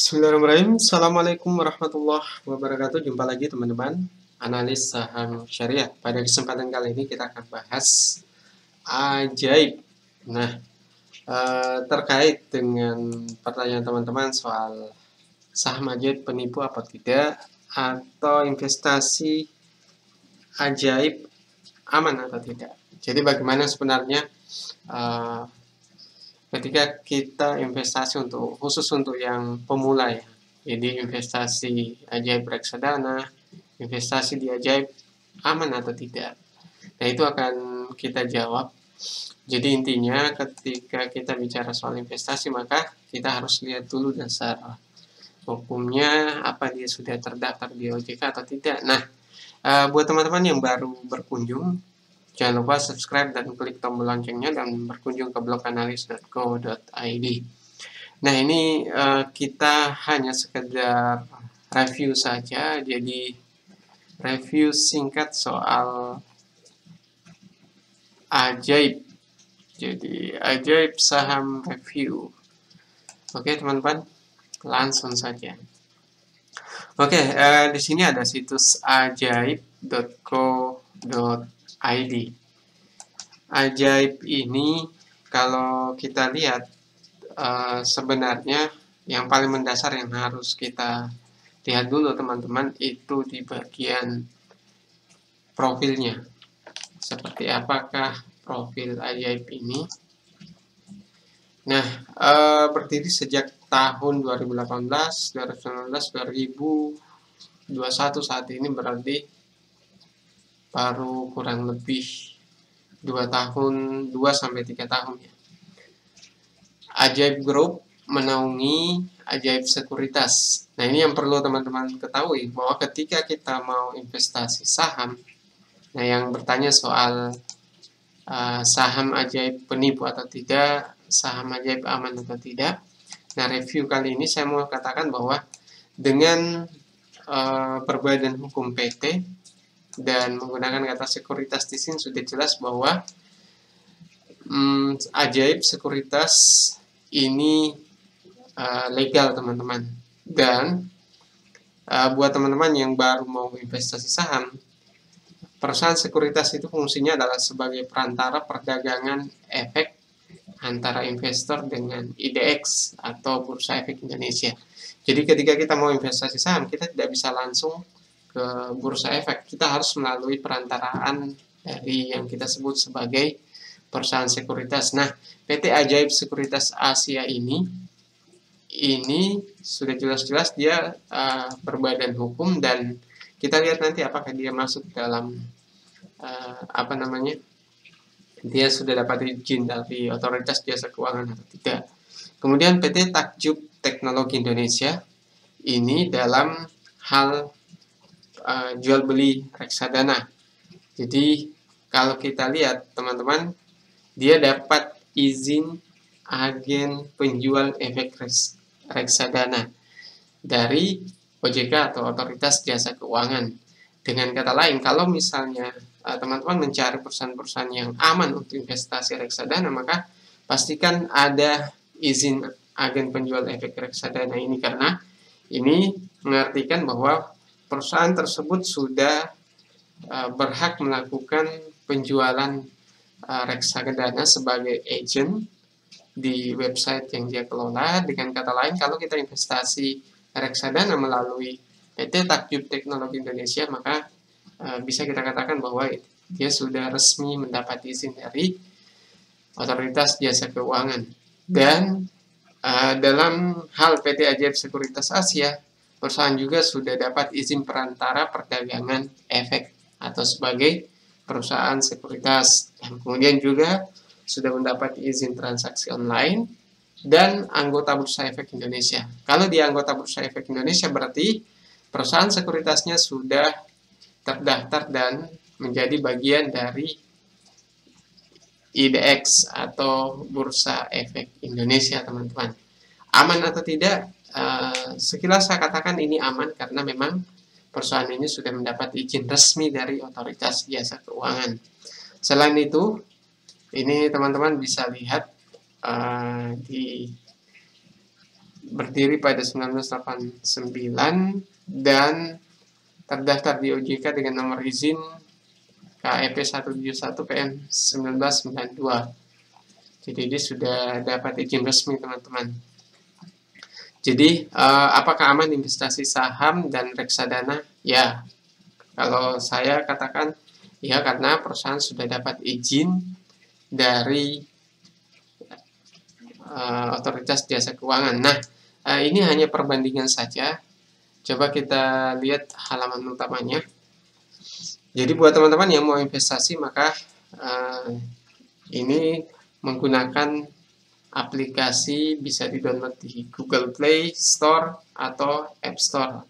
Bismillahirrahmanirrahim. Assalamualaikum warahmatullahi wabarakatuh. Jumpa lagi teman-teman, analis saham syariah. Pada kesempatan kali ini kita akan bahas ajaib. Nah, terkait dengan pertanyaan teman-teman soal saham ajaib penipu apa tidak, atau investasi ajaib aman atau tidak. Jadi bagaimana sebenarnya ketika kita investasi khusus untuk yang pemula ya, jadi investasi ajaib reksadana, investasi di ajaib aman atau tidak. Nah, itu akan kita jawab. Jadi intinya ketika kita bicara soal investasi, maka kita harus lihat dulu dasar hukumnya, apa dia sudah terdaftar di OJK atau tidak. Nah, buat teman-teman yang baru berkunjung, jangan lupa subscribe dan klik tombol loncengnya dan berkunjung ke blog analis.co.id. Nah, ini kita hanya sekedar review saja, jadi review singkat soal ajaib. Jadi ajaib saham review. Oke teman-teman, langsung saja. Oke, di sini ada situs ajaib.co.id. Ajaib ini kalau kita lihat sebenarnya yang paling mendasar yang harus kita lihat dulu teman-teman itu di bagian profilnya. Seperti apakah profil ajaib ini? Nah, berdiri sejak tahun 2018, 2019, 2021 saat ini berarti baru kurang lebih 2-3 tahun ya. Ajaib Group menaungi Ajaib Sekuritas. Nah, ini yang perlu teman-teman ketahui bahwa ketika kita mau investasi saham, nah yang bertanya soal saham ajaib penipu atau tidak, saham ajaib aman atau tidak. Nah, review kali ini saya mau katakan bahwa dengan perbedaan hukum PT dan menggunakan kata sekuritas di sini sudah jelas bahwa ajaib sekuritas ini legal teman-teman. Dan buat teman-teman yang baru mau investasi saham, perusahaan sekuritas itu fungsinya adalah sebagai perantara perdagangan efek antara investor dengan IDX atau Bursa Efek Indonesia. Jadi ketika kita mau investasi saham, kita tidak bisa langsung ke Bursa Efek. Kita harus melalui perantaraan dari yang kita sebut sebagai perusahaan sekuritas. Nah, PT Ajaib Sekuritas Asia ini sudah jelas-jelas dia berbadan hukum, dan kita lihat nanti apakah dia masuk dalam dia sudah dapat izin dari Otoritas Jasa Keuangan atau tidak. Kemudian PT Takjub Teknologi Indonesia ini dalam hal jual beli reksadana. Jadi kalau kita lihat teman-teman, dia dapat izin agen penjual efek reksadana dari OJK atau Otoritas Jasa Keuangan. Dengan kata lain, kalau misalnya teman-teman mencari perusahaan-perusahaan yang aman untuk investasi reksadana, maka pastikan ada izin agen penjual efek reksadana ini, karena ini mengartikan bahwa perusahaan tersebut sudah berhak melakukan penjualan reksadana sebagai agent di website yang dia kelola. Dengan kata lain, kalau kita investasi reksadana melalui PT Takjub Teknologi Indonesia, maka bisa kita katakan bahwa dia sudah resmi mendapat izin dari Otoritas Jasa Keuangan. Dan dalam hal PT Ajaib Sekuritas Asia, perusahaan juga sudah dapat izin perantara perdagangan efek atau sebagai perusahaan sekuritas, dan kemudian juga sudah mendapat izin transaksi online dan anggota Bursa Efek Indonesia. Kalau dia anggota Bursa Efek Indonesia, berarti perusahaan sekuritasnya sudah terdaftar dan menjadi bagian dari IDX atau Bursa Efek Indonesia, teman-teman. Aman atau tidak? Sekilas saya katakan ini aman karena memang perusahaan ini sudah mendapat izin resmi dari Otoritas Jasa Keuangan. Selain itu, ini teman-teman bisa lihat di berdiri pada 1989 dan terdaftar di OJK dengan nomor izin KEP 171 PM 1992. Jadi dia sudah dapat izin resmi, teman-teman. Jadi apakah aman investasi saham dan reksadana? Ya, kalau saya katakan ya, karena perusahaan sudah dapat izin dari otoritas jasa keuangan. Nah, ini hanya perbandingan saja. Coba kita lihat halaman utamanya. Jadi buat teman-teman yang mau investasi, maka ini menggunakan aplikasi, bisa di-download di Google Play Store atau App Store.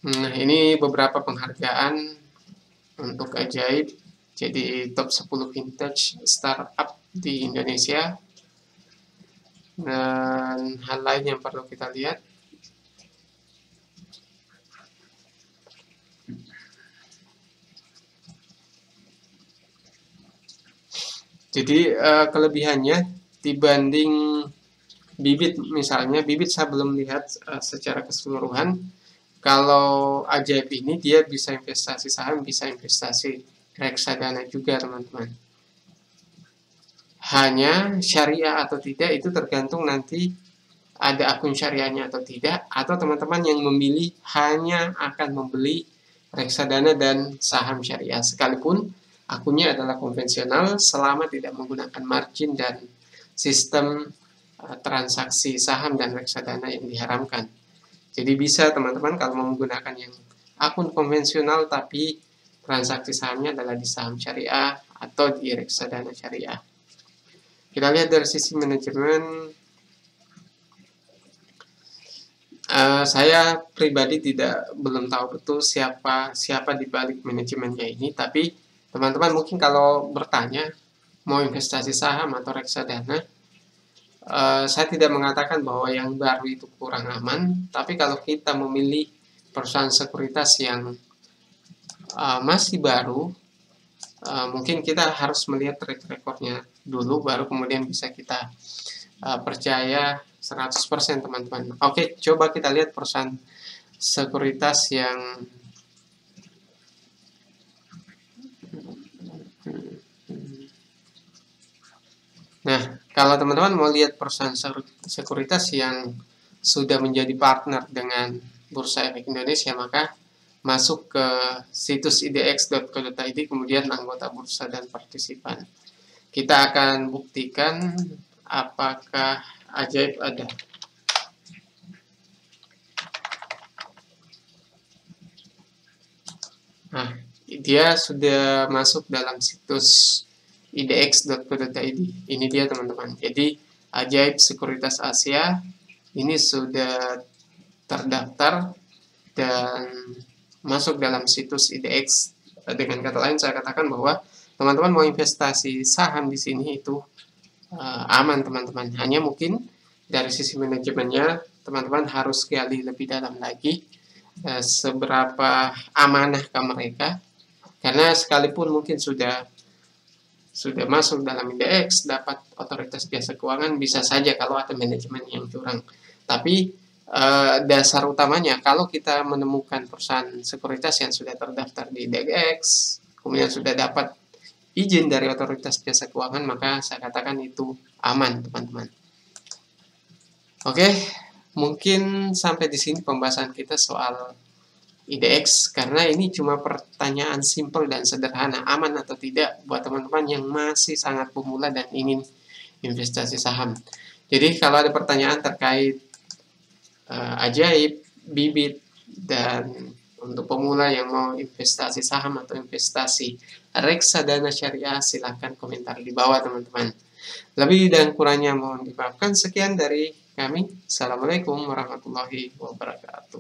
Nah, ini beberapa penghargaan untuk Ajaib, jadi top 10 vintage startup di Indonesia. Dan hal lain yang perlu kita lihat, jadi kelebihannya dibanding Bibit, misalnya Bibit saya belum lihat secara keseluruhan. Kalau Ajaib ini dia bisa investasi saham, bisa investasi reksadana juga, teman-teman. Hanya syariah atau tidak itu tergantung nanti ada akun syariahnya atau tidak, atau teman-teman yang memilih hanya akan membeli reksadana dan saham syariah, sekalipun akunnya adalah konvensional selama tidak menggunakan margin dan sistem transaksi saham dan reksadana yang diharamkan. Jadi bisa teman-teman kalau mau menggunakan yang akun konvensional tapi transaksi sahamnya adalah di saham syariah atau di reksadana syariah. Kita lihat dari sisi manajemen. Saya pribadi belum tahu betul siapa di balik manajemennya ini, tapi teman-teman mungkin kalau bertanya mau investasi saham atau reksadana, saya tidak mengatakan bahwa yang baru itu kurang aman, tapi kalau kita memilih perusahaan sekuritas yang masih baru, mungkin kita harus melihat track recordnya dulu, baru kemudian bisa kita percaya 100%, teman-teman. Oke, coba kita lihat perusahaan sekuritas yang kalau teman-teman mau lihat perusahaan sekuritas yang sudah menjadi partner dengan Bursa Efek Indonesia, maka masuk ke situs idx.co.id, kemudian anggota bursa dan partisipan. Kita akan buktikan apakah Ajaib ada. Nah, dia sudah masuk dalam situs idx.co.id. Ini dia, teman-teman. Jadi Ajaib Sekuritas Asia ini sudah terdaftar dan masuk dalam situs IDX. Dengan kata lain, saya katakan bahwa teman-teman mau investasi saham di sini itu aman, teman-teman. Hanya mungkin dari sisi manajemennya teman-teman harus gali lebih dalam lagi seberapa amanahkah mereka, karena sekalipun mungkin sudah masuk dalam IDX, dapat otoritas jasa keuangan, bisa saja kalau ada manajemen yang curang. Tapi dasar utamanya, kalau kita menemukan perusahaan sekuritas yang sudah terdaftar di IDX, kemudian sudah dapat izin dari otoritas jasa keuangan, maka saya katakan itu aman, teman-teman. Oke, mungkin sampai di sini pembahasan kita soal IDX, karena ini cuma pertanyaan simpel dan sederhana, aman atau tidak buat teman-teman yang masih sangat pemula dan ingin investasi saham. Jadi kalau ada pertanyaan terkait Ajaib, Bibit, dan untuk pemula yang mau investasi saham atau investasi reksadana syariah, silahkan komentar di bawah, teman-teman. Lebih dan kurangnya mohon dimaafkan. Sekian dari kami. Assalamualaikum warahmatullahi wabarakatuh.